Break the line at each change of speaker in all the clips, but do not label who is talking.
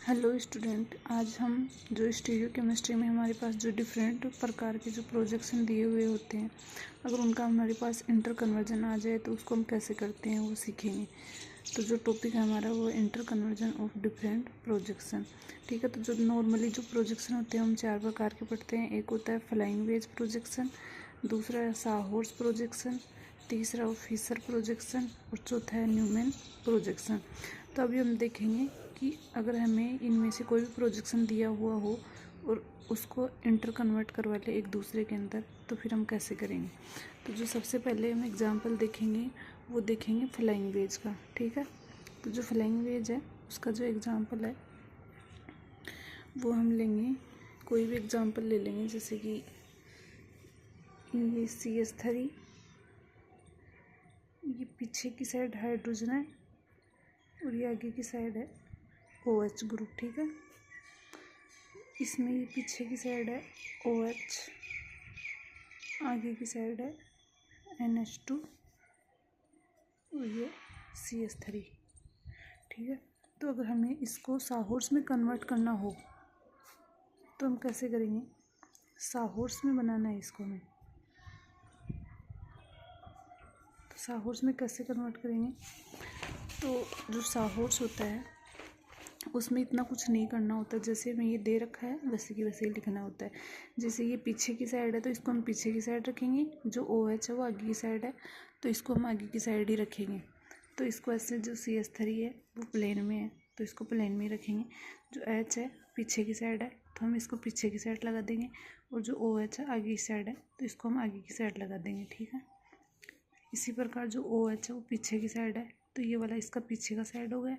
Hello student, आज हम जो स्टीरियो केमिस्ट्री में हमारे पास जो डिफरेंट प्रकार के जो प्रोजेक्शन दिए हुए होते हैं, अगर उनका हमारे पास इंटर कन्वर्जन आ जाए तो उसको हम कैसे करते हैं वो सीखेंगे। तो जो टॉपिक है हमारा वो inter conversion of different projection. ठीक है, तो जो नॉर्मली जो प्रोजेक्शन होते हैं हम 4 प्रकार के पढ़ते हैं। एक होता है फ्लाइंग वेज प्रोजेक्शन, दूसरा है साहॉर्स प्रोजेक्शन, तीसरा फिशर प्रोजेक्शन और चौथा है न्यूमैन प्रोजेक्शन। तो अभी हम देखेंगे कि अगर हमें इनमें से कोई भी प्रोजेक्शन दिया हुआ हो और उसको इंटर कन्वर्ट करवा ले एक दूसरे के अंदर, तो फिर हम कैसे करेंगे। तो जो सबसे पहले हम एग्जांपल देखेंगे वो देखेंगे फ्लाइंग वेज का। ठीक है, तो जो फ्लाइंग वेज है उसका जो एग्जांपल है वो हम लेंगे, कोई भी एग्जांपल ले लेंगे, जैसे कि ये CH3, ये पीछे की साइड हाइड्रोजन है और ये आगे की साइड है OH ग्रुप। ठीक है, इसमें ये पीछे की साइड है OH, आगे की साइड है NH2 और ये CH3। ठीक है, तो अगर हमें इसको साहॉर्स में कन्वर्ट करना हो तो हम कैसे करेंगे। साहॉर्स में बनाना है इसको हमें, तो साहॉर्स में कैसे कन्वर्ट करेंगे। तो जो साहॉर्स होता है उसमें इतना कुछ नहीं करना होता, जैसे हमें ये दे रखा है वैसे की वैसे ही लिखना होता है। जैसे ये पीछे की साइड है तो इसको हम पीछे की साइड रखेंगे, जो OH है वो आगे की साइड है तो इसको हम आगे की साइड ही रखेंगे। तो इसको ऐसे, जो CH3 है वो प्लेन में है तो इसको प्लेन में ही रखेंगे। जो H है पीछे की साइड है तो हम इसको पीछे की साइड लगा देंगे, और जो OH है आगे की साइड है तो इसको हम आगे की साइड लगा देंगे। ठीक है, इसी प्रकार जो OH है वो पीछे की साइड है तो ये वाला इसका पीछे का साइड हो गया।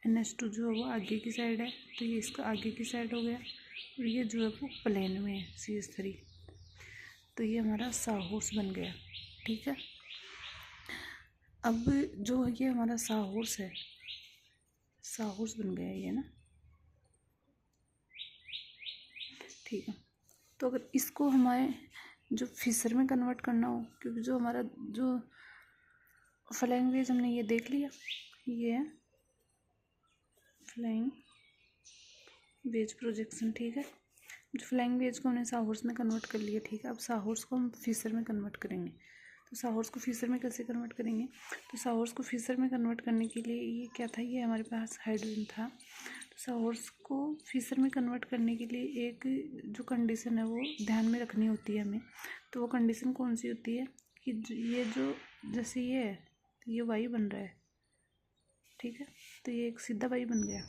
NH2 जो है वो आगे की साइड है तो ये इसका आगे की साइड हो गया, और ये जो है वो प्लेन में है CH3, तो ये हमारा साहॉर्स बन गया। ठीक है, अब जो ये हमारा साहॉर्स है, साहॉर्स बन गया ये ना। ठीक है, तो अगर इसको हमारे जो फिशर में कन्वर्ट करना हो, क्योंकि जो हमारा जो फ्लाइंग वेज हमने ये देख लिया, ये है फ्लाइंग वेज प्रोजेक्शन। ठीक है, जो फ्लाइंग वेज को हमने साहॉर्स में कन्वर्ट कर लिया। ठीक है, अब साहॉर्स को हम फिशर में कन्वर्ट करेंगे। तो साहॉर्स को फिशर में कैसे कन्वर्ट करेंगे। तो साहॉर्स को फिशर में कन्वर्ट करने के लिए ये क्या था, ये हमारे पास हाइड्रोजन था। तो साहॉर्स को फिशर में कन्वर्ट करने के लिए एक जो कंडीशन है वो ध्यान में रखनी होती है हमें। तो वो कंडीशन कौन सी होती है कि ये जो, जैसे ये है तो ये वाई बन रहा है। ठीक है, तो ये एक सीधा वाई बन गया,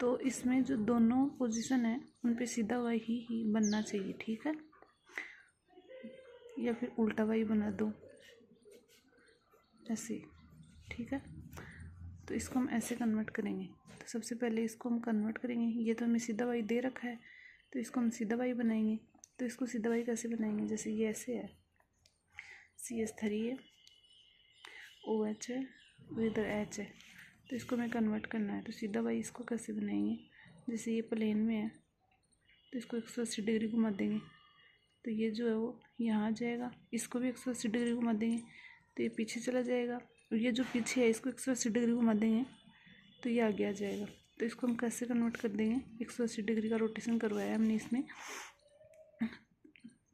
तो इसमें जो दोनों पोजीशन है उन पे सीधा वाई ही बनना चाहिए। ठीक है, या फिर उल्टा वाई बना दो ऐसे। ठीक है, तो इसको हम ऐसे कन्वर्ट करेंगे। तो सबसे पहले इसको हम कन्वर्ट करेंगे, ये तो हमें सीधा वाई दे रखा है तो इसको हम सीधा वाई बनाएंगे। तो इसको सीधा वाई कैसे बनाएंगे, जैसे ये ऐसे है, CH3 है, OH है और इधर H है, तो इसको हमें कन्वर्ट करना है। तो सीधा वाई इसको कैसे बनाएंगे, जैसे ये प्लेन में है तो इसको 180 डिग्री घुमा देंगे तो ये जो है वो यहाँ आ जाएगा। इसको भी 180 डिग्री घुमा देंगे तो ये पीछे चला जाएगा, और ये जो पीछे है इसको 180 डिग्री घुमा देंगे तो ये आगे आ जाएगा। तो इसको हम कैसे कन्वर्ट कर देंगे, 180 डिग्री का रोटेशन करवाया हमने इसमें।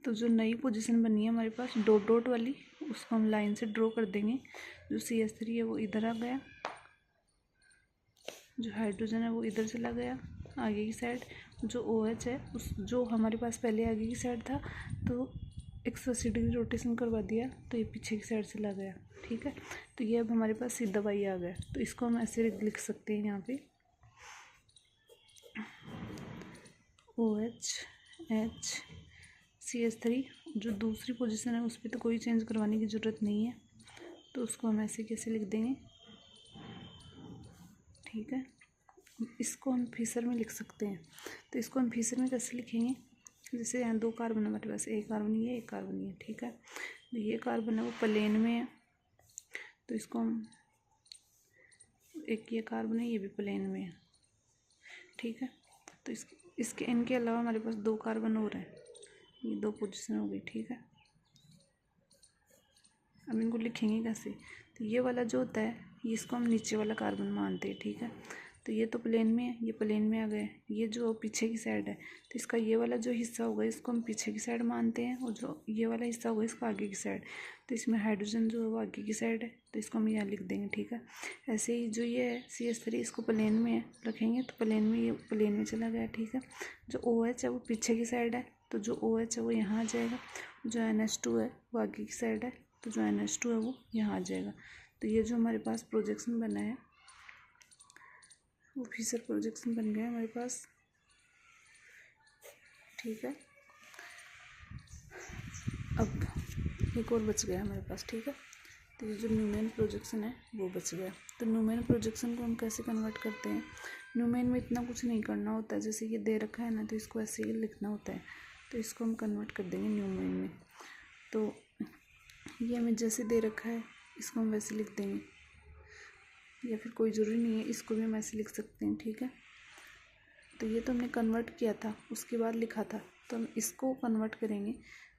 तो जो नई पोजीशन बनी है हमारे पास डॉट डॉट वाली, उसको हम लाइन से ड्रॉ कर देंगे। जो CH3 है वो इधर आ गया, जो हाइड्रोजन है वो इधर चला गया आगे की साइड, जो OH है उस जो हमारे पास पहले आगे की साइड था तो 180 डिग्री रोटेशन करवा दिया तो ये पीछे की साइड चला गया। ठीक है, तो ये अब हमारे पास सीधा वाई आ गया। तो इसको हम ऐसे लिख सकते हैं यहाँ पे OH H CH3, जो दूसरी पोजीशन है उस पर तो कोई चेंज करवाने की ज़रूरत नहीं है, तो उसको हम ऐसे कैसे लिख देंगे। ठीक है, इसको हम फिशर में लिख सकते हैं। तो इसको हम फिशर में कैसे लिखेंगे, जैसे यहाँ 2 कार्बन हमारे पास, एक कार्बन ये एक कार्बन ये। ठीक है, ये कार्बन है वो प्लेन में है तो इसको हम, एक ये कार्बन है ये भी प्लेन में है। ठीक है, तो इसके इनके अलावा हमारे पास 2 कार्बन और हैं, ये 2 पोजीशन हो गई। ठीक है, अब इनको लिखेंगे कैसे। तो ये वाला जो होता है ये इसको हम नीचे वाला कार्बन मानते हैं। ठीक है, तो ये तो प्लेन में है, ये प्लेन में आ गए। ये जो पीछे की साइड है तो इसका ये वाला जो हिस्सा होगा इसको हम पीछे की साइड मानते हैं, और जो ये वाला हिस्सा होगा इसको आगे की साइड। तो इसमें हाइड्रोजन जो है वो आगे की साइड है, तो इसको हम यहाँ लिख देंगे, ठीक है। ऐसे ही जो ये है CH3 इसको प्लेन में है रखेंगे तो प्लेन में, ये प्लेन में चला गया, ठीक है। जो OH है वो पीछे की साइड है, तो जो OH है वो यहाँ आ जाएगा। जो NH2 है वो आगे की साइड है, तो जो NH2 है वो यहाँ आ जाएगा। तो ये जो हमारे पास प्रोजेक्शन बना है वो फिशर प्रोजेक्शन बन गया हमारे पास, ठीक है। अब एक और बच गया हमारे पास, ठीक है। तो ये जो न्यूमेन प्रोजेक्शन है वो बच गया। तो न्यूमेन प्रोजेक्शन को हम कैसे कन्वर्ट करते हैं? न्यूमेन में इतना कुछ नहीं करना होता है, जैसे ये दे रखा है ना तो इसको ऐसे ही लिखना होता है, तो इसको हम कन्वर्ट कर देंगे न्यूमेन में। तो ये हमें जैसे दे रखा है इसको हम वैसे लिख देंगे, या फिर कोई ज़रूरी नहीं है, इसको भी हम ऐसे लिख सकते हैं, ठीक है। तो ये तो हमने कन्वर्ट किया था, उसके बाद लिखा था, तो हम इसको कन्वर्ट करेंगे।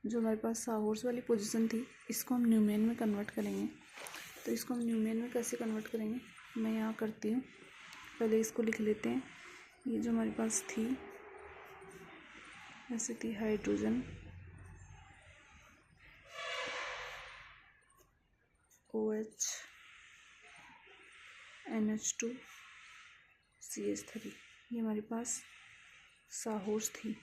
जो हमारे पास साहौर्स वाली पोजीशन थी इसको हम न्यूमेन में कन्वर्ट करेंगे। तो इसको हम न्यूमेन में कैसे कन्वर्ट करेंगे मैं यहाँ करती हूँ। पहले इसको लिख लेते हैं। ये जो हमारे पास थी ऐसे थी हाइड्रोजन OH NH2 CH3, ये हमारे पास साहौर्स थी,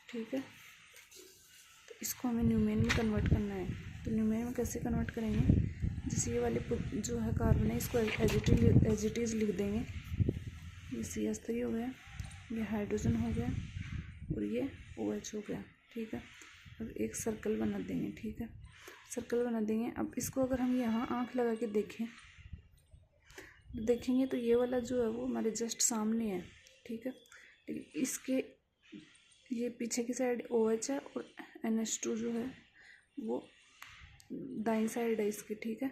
ठीक है। तो इसको हमें न्यूमेन में कन्वर्ट करना है। तो न्यूमेन में कैसे कन्वर्ट करेंगे? जैसे ये वाले जो है कार्बन है इसको एज इट इज़ लिख देंगे। ये CH3 हो गया, ये हाइड्रोजन हो गया और ये OH हो गया, ठीक है। अब एक सर्कल बना देंगे, ठीक है, सर्कल बना देंगे। अब इसको अगर हम यहाँ आँख लगा के देखेंगे तो ये वाला जो है वो हमारे जस्ट सामने है, ठीक है। लेकिन इसके ये पीछे की साइड OH है और NH2 जो है वो दाईं साइड है इसकी, ठीक है।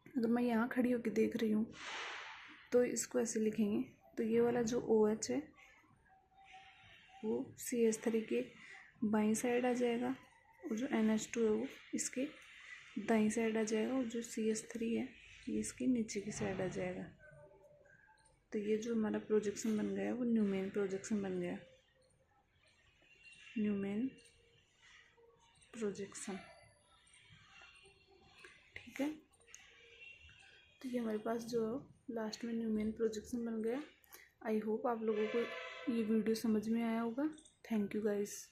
अगर मैं यहाँ खड़ी होकर देख रही हूँ तो इसको ऐसे लिखेंगे। तो ये वाला जो OH है वो CH3 के बाईं साइड आ जाएगा, और जो NH2 है वो इसके दाईं साइड आ जाएगा, और जो CH3 है ये इसके नीचे की साइड आ जाएगा। तो ये जो हमारा प्रोजेक्शन बन गया वो न्यूमेन प्रोजेक्शन बन गया, न्यूमेन प्रोजेक्शन, ठीक है। तो ये हमारे पास जो लास्ट में न्यूमेन प्रोजेक्शन बन गया। आई होप आप लोगों को ये वीडियो समझ में आया होगा। Thank you guys.